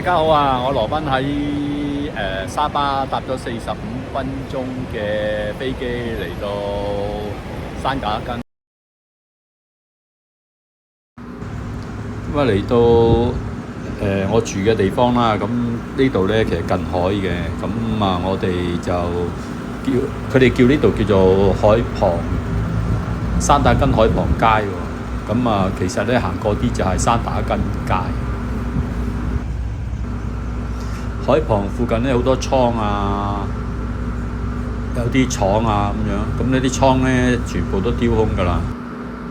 大家好啊！我羅賓喺沙巴搭咗45分鐘嘅飛機嚟到山打根。咁啊嚟到我住嘅地方啦，咁呢度咧其實近海嘅，咁啊我哋就佢哋叫呢度叫做海旁山打根海旁街喎。咁啊其實咧行過啲就係山打根街。海旁附近咧好多倉啊，有啲廠啊咁樣，咁呢啲倉咧全部都丟空㗎啦。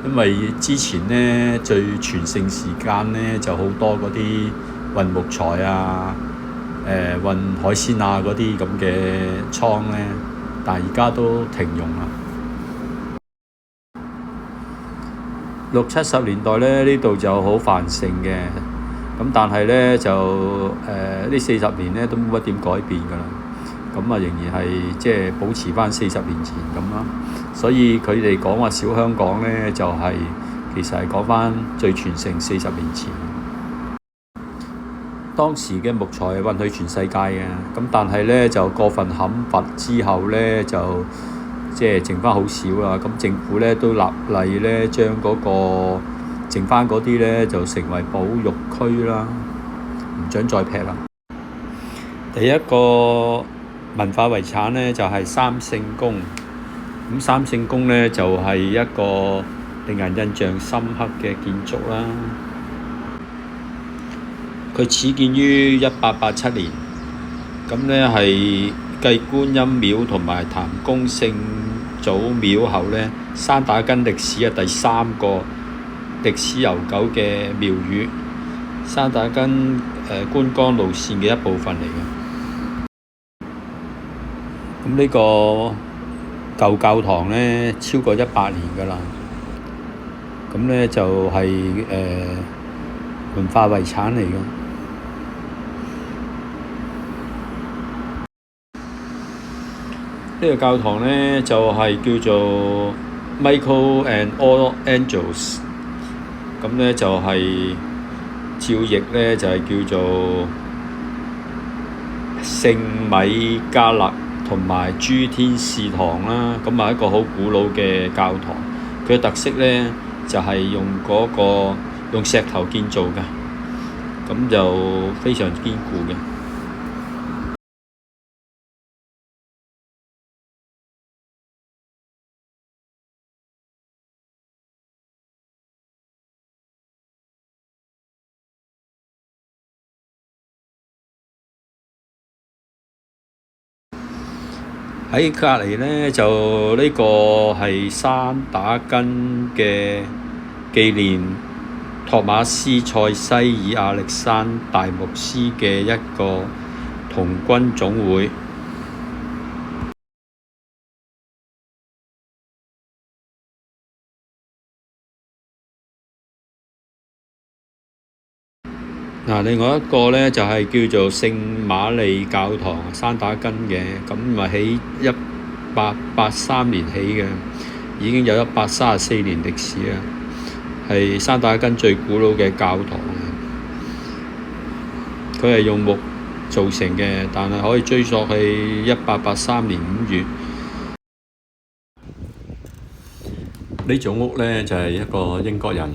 因為之前咧最全盛時間咧就好多嗰啲運木材啊、運海鮮啊嗰啲咁嘅倉咧，但係而家都停用啦。60、70年代咧呢度就好繁盛嘅。咁但係咧就呢40年咧都冇乜點改變㗎啦，咁啊仍然係即係保持翻40年前咁啦。所以佢哋講話小香港咧就係、其實係講翻最全盛40年前。當時嘅木材係運去全世界嘅，咁但係咧就過分砍伐之後咧就即係剩翻好少啦。咁政府咧都立例咧將嗰個剩翻嗰啲咧就成為保育區啦，唔准再劈啦。第一個文化遺產咧就係三聖宮。咁三聖宮咧就係一個令人印象深刻嘅建築啦。佢始建於1887年，咁咧係繼觀音廟同埋譚公聖祖廟後咧，山打根歷史嘅第3個歷史悠久嘅廟宇，山打根觀光路線嘅一部分嚟嘅。咁呢個舊教堂咧超過100年㗎啦，咁咧就係文化遺產嚟嘅。呢個教堂咧就係叫做 Michael and All Angels。咁咧就係照譯咧就係叫做聖米迦勒同埋諸天使堂啦。咁啊一個好古老嘅教堂，佢嘅特色咧就係用石頭建造嘅，咁就非常堅固嘅。喺隔離咧就呢個係山打根嘅紀念托馬斯塞西爾亞歷山大牧師嘅一個童軍總會。另外一個咧就係叫做聖瑪利教堂，山打根嘅，咁咪喺1883年起嘅，已經有134年歷史啦，係山打根最古老嘅教堂。佢係用木造成嘅，但係可以追溯去1883年5月。呢種屋咧就係一個英國人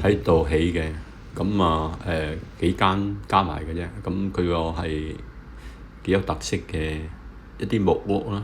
喺度起嘅。咁啊幾間加埋嘅啫，咁佢個係幾有特色嘅一啲木屋啦。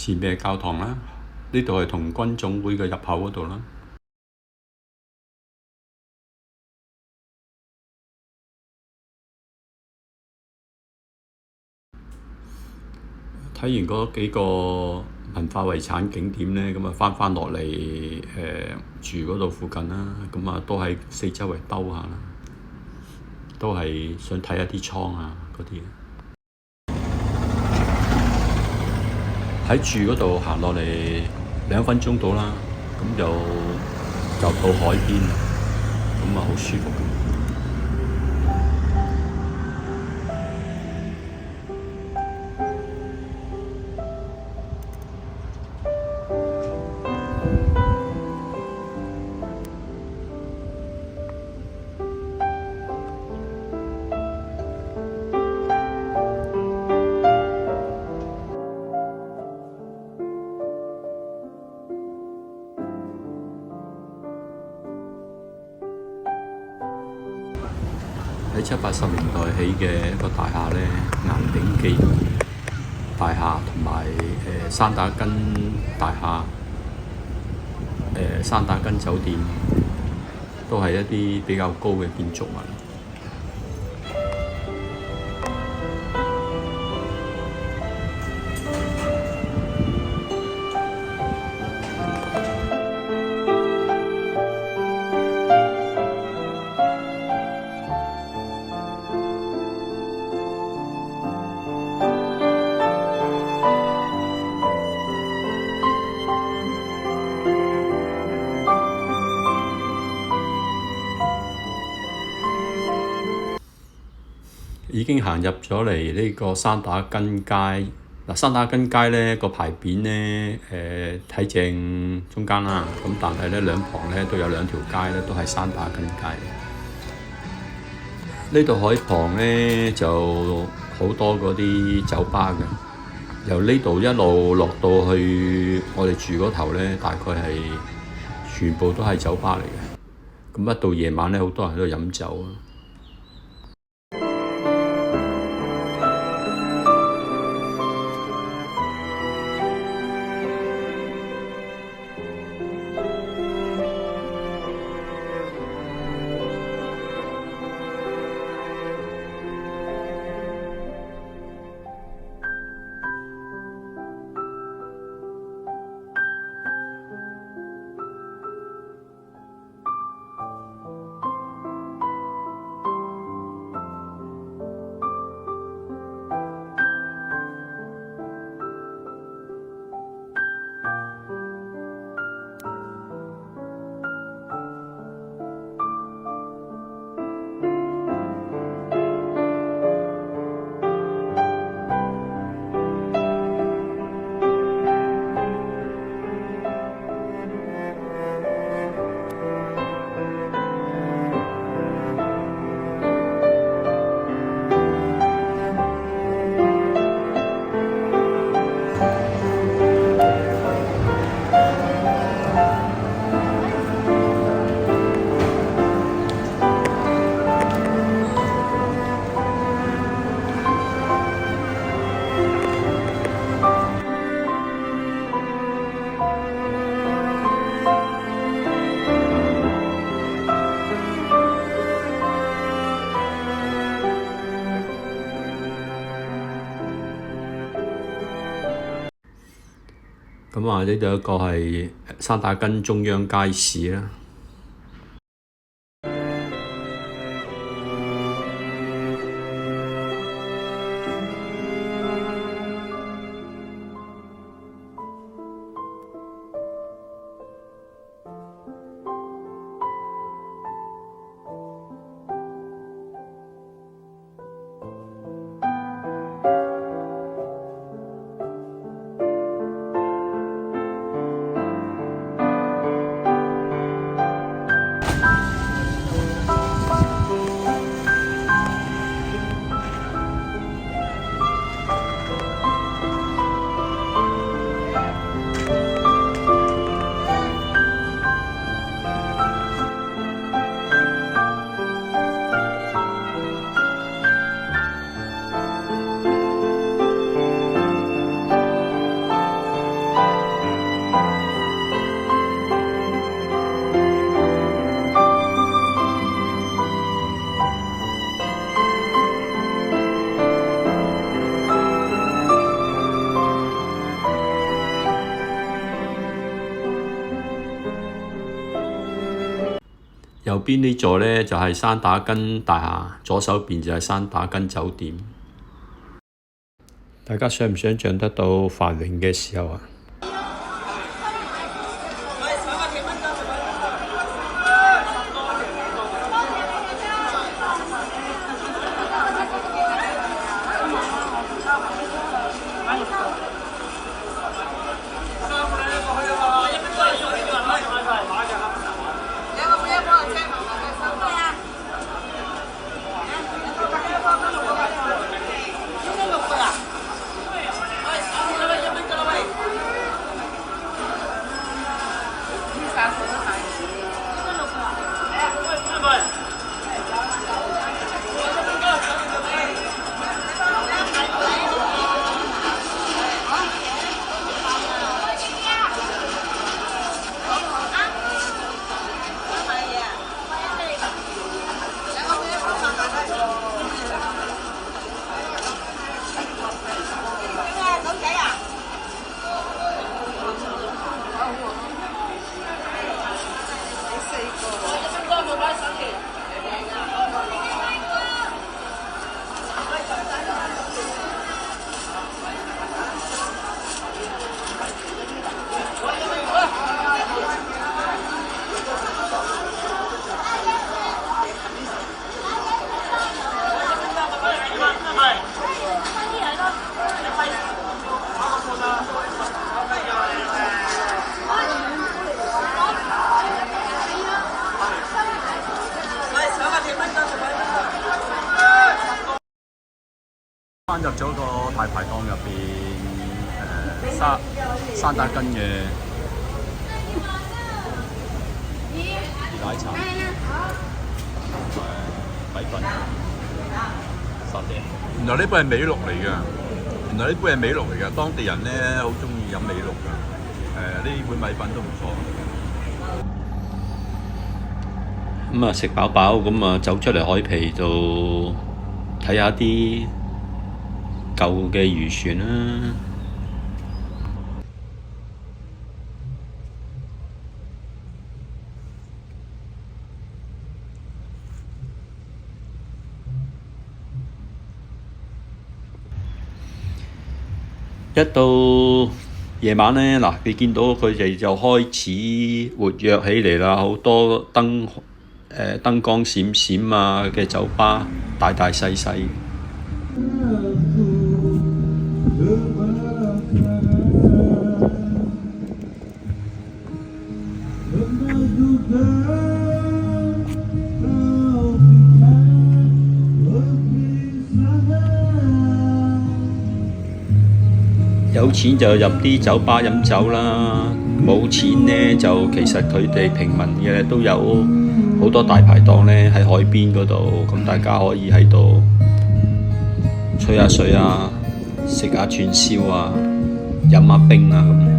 前面係教堂啦，呢度係童軍總會嘅入口嗰度啦。睇完嗰幾個文化遺產景點呢，咁啊翻落嚟住嗰度附近啦，咁啊都喺四周圍兜下啦，都係想睇一啲倉啊嗰啲。喺住嗰度行落嚟2分鐘到啦，咁就到海邊，咁啊好舒服嘅。喺70、80年代起嘅一個大廈呢，岩頂記大廈同埋山打根大廈、山打根酒店，都係一啲比較高嘅建築物。已經行入咗嚟呢個山打根街。嗱，山打根街呢個牌匾呢，睇正中間啦。咁但係呢兩旁呢都有2條街呢，都係山打根街。呢度海旁呢就好多嗰啲酒吧嘅。由呢度一路落到去我哋住嗰頭呢，大概係全部都係酒吧嚟嘅。咁一到夜晚呢，好多人喺度飲酒啊。咁啊，呢度一個係山打根中央街市啦。右邊呢座呢，就係山打根大廈，左手邊就係山打根酒店。大家想唔想像得到繁榮嘅時候啊？翻入咗個大排檔入邊，山打根嘅熱奶茶、米粉、沙爹。原來呢杯係美祿嚟㗎，當地人咧好中意飲美祿㗎。呢碗米粉都唔錯。咁啊食飽飽，咁啊走出嚟海皮度睇下啲舊嘅漁船啦。一到夜晚呢，嗱，你見到佢哋就開始活躍起嚟啦，好多燈光閃閃啊嘅酒吧，大大細細。有錢就入啲酒吧飲酒啦，冇錢呢，就其實佢哋平民嘅都有好多大排檔呢喺海邊嗰度，咁大家可以喺度吹下水啊，食下串燒啊，飲下冰啊咁。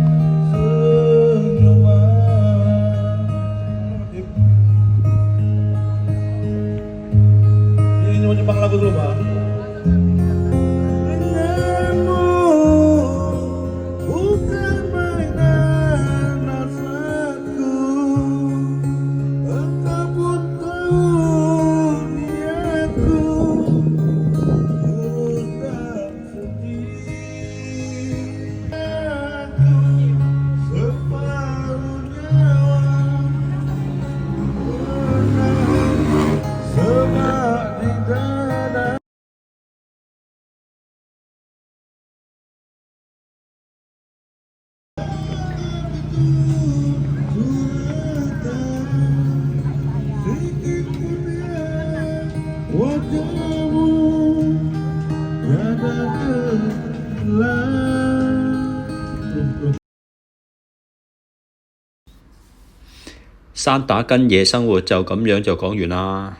山打根夜生活就咁樣就講完啦。